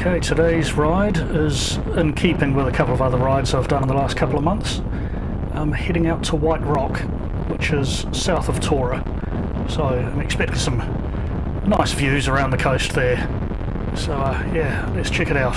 Okay, today's ride is in keeping with a couple of other rides I've done in the last couple of months. I'm heading out to White Rock, which is south of Tora, so I'm expecting some nice views around the coast there. So yeah, let's check it out.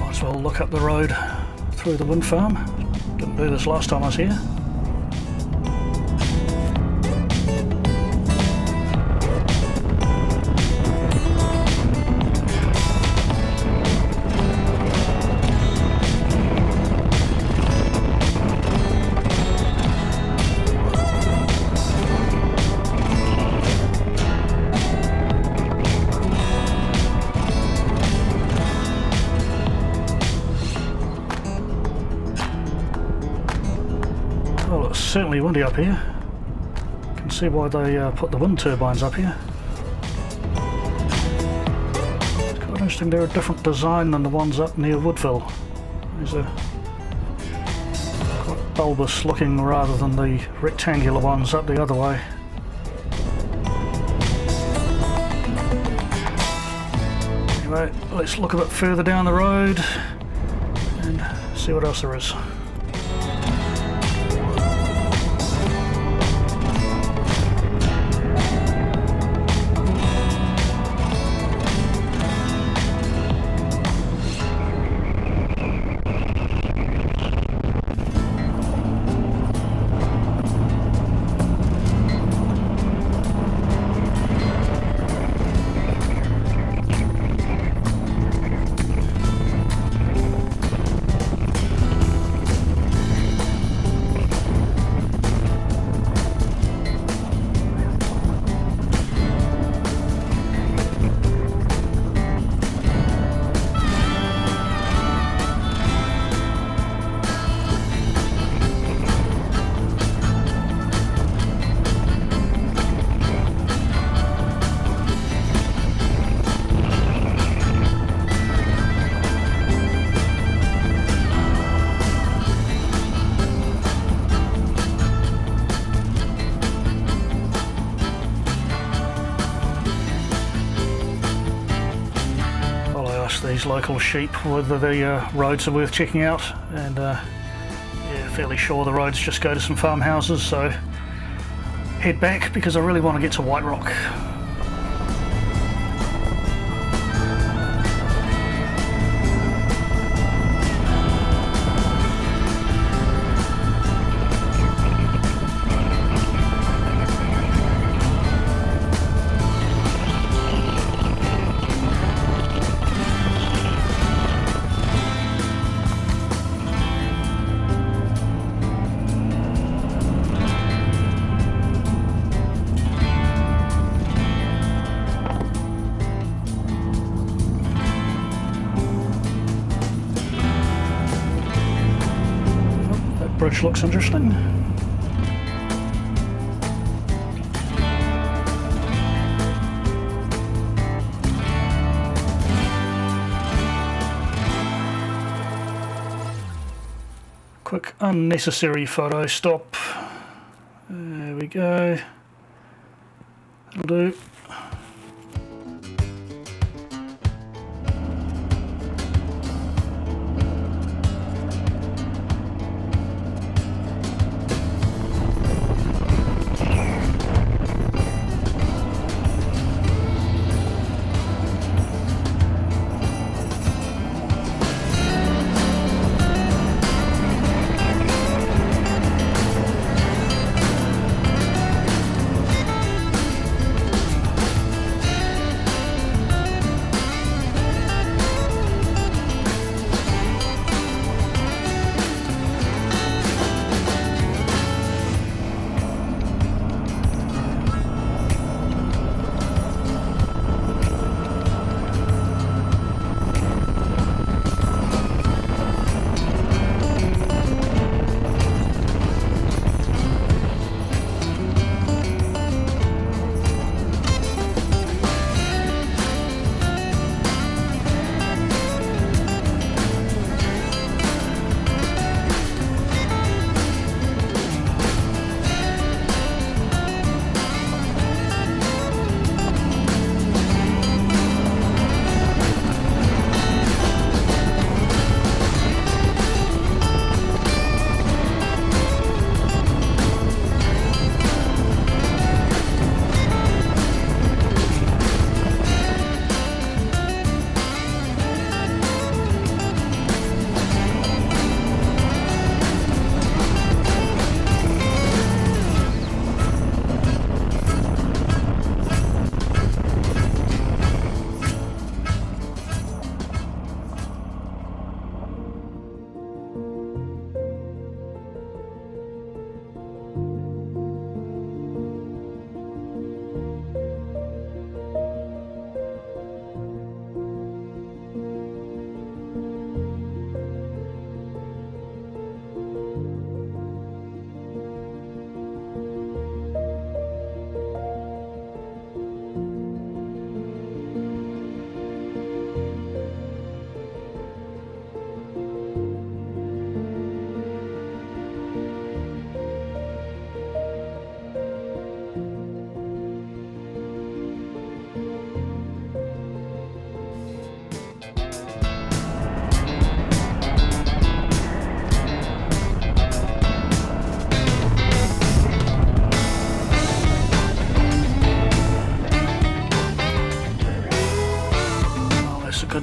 Might as well look up the road through the wind farm. Didn't do this last time I was here. Well, it's certainly windy up here. You can see why they put the wind turbines up here. It's quite interesting, they're a different design than the ones up near Woodville. These are quite bulbous looking rather than the rectangular ones up the other way. Anyway, let's look a bit further down the road and see what else there is. These local sheep whether the roads are worth checking out, and yeah, fairly sure the roads just go to some farmhouses, so head back because I really want to get to White Rock. Bridge looks interesting. Quick unnecessary photo stop. There we go. That'll do.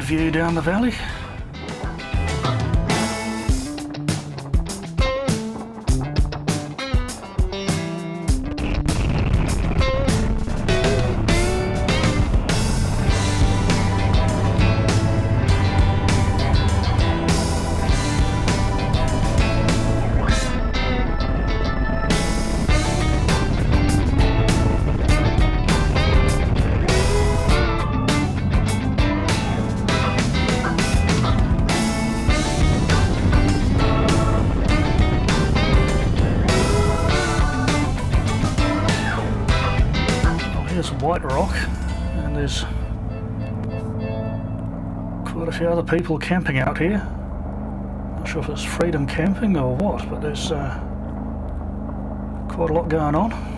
view down the valley. White Rock, and there's quite a few other people camping out here. Not sure if it's freedom camping or what, but there's quite a lot going on.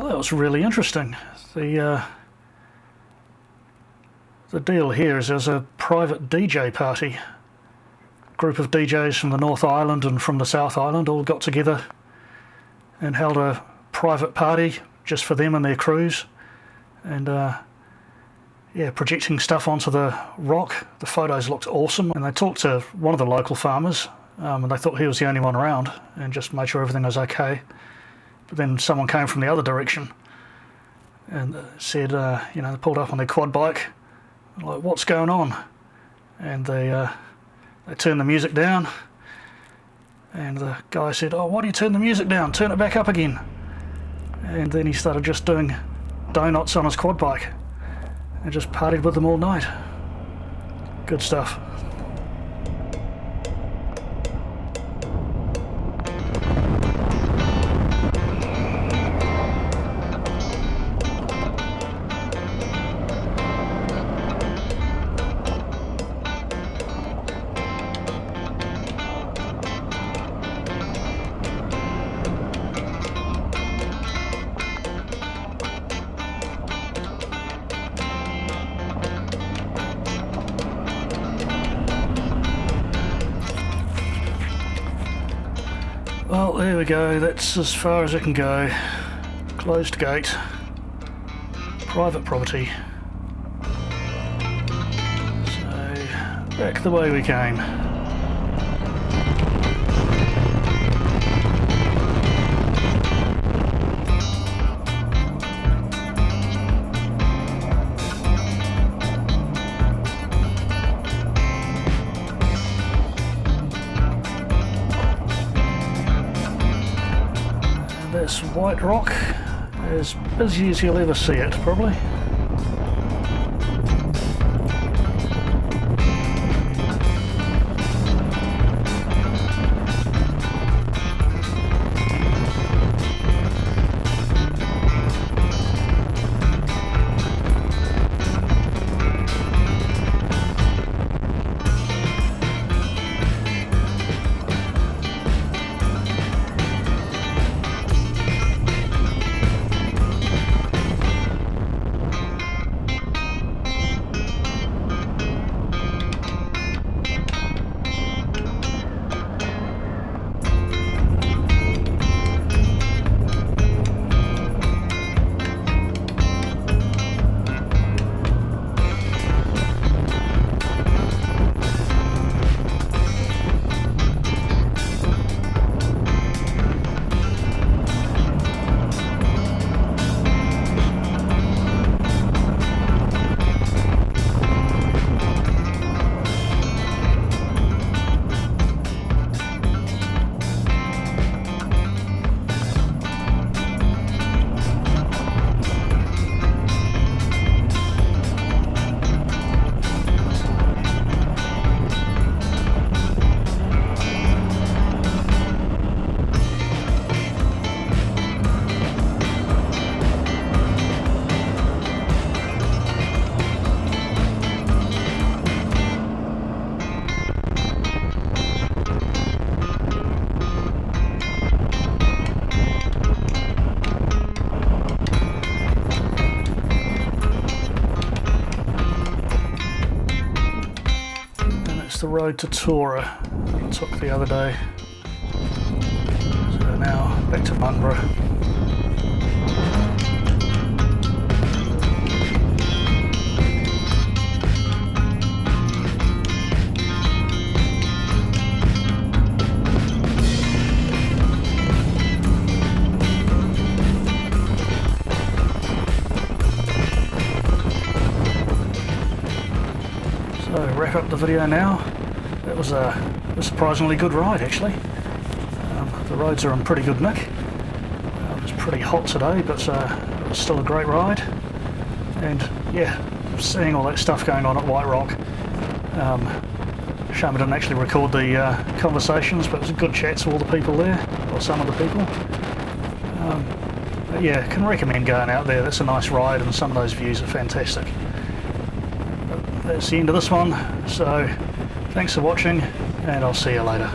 That was really interesting. The deal here is there's a private DJ party. A group of DJs from the North Island and from the South Island all got together and held a private party just for them and their crews, and yeah, projecting stuff onto the rock. The photos looked awesome, and they talked to one of the local farmers, and they thought he was the only one around, and just made sure everything was okay. But then someone came from the other direction and said, you know, they pulled up on their quad bike, like, what's going on? And they turned the music down, and the guy said, oh, why do you turn the music down? Turn it back up again. And then he started just doing donuts on his quad bike and just partied with them all night. Good stuff. Well, there we go, that's as far as it can go. Closed gate. Private property. So, back the way we came. This White Rock, as busy as you'll ever see it, probably. road to Tora that I took the other day. So now back to Martinborough. So wrap up the video now. That was a surprisingly good ride actually. The roads are in pretty good nick. It's pretty hot today, but it was still a great ride. And yeah, seeing all that stuff going on at White Rock. Shame I didn't actually record the conversations, but it was a good chat to all the people there, or some of the people. But yeah, can recommend going out there. That's a nice ride, and some of those views are fantastic. That's the end of this one, so thanks for watching and I'll see you later.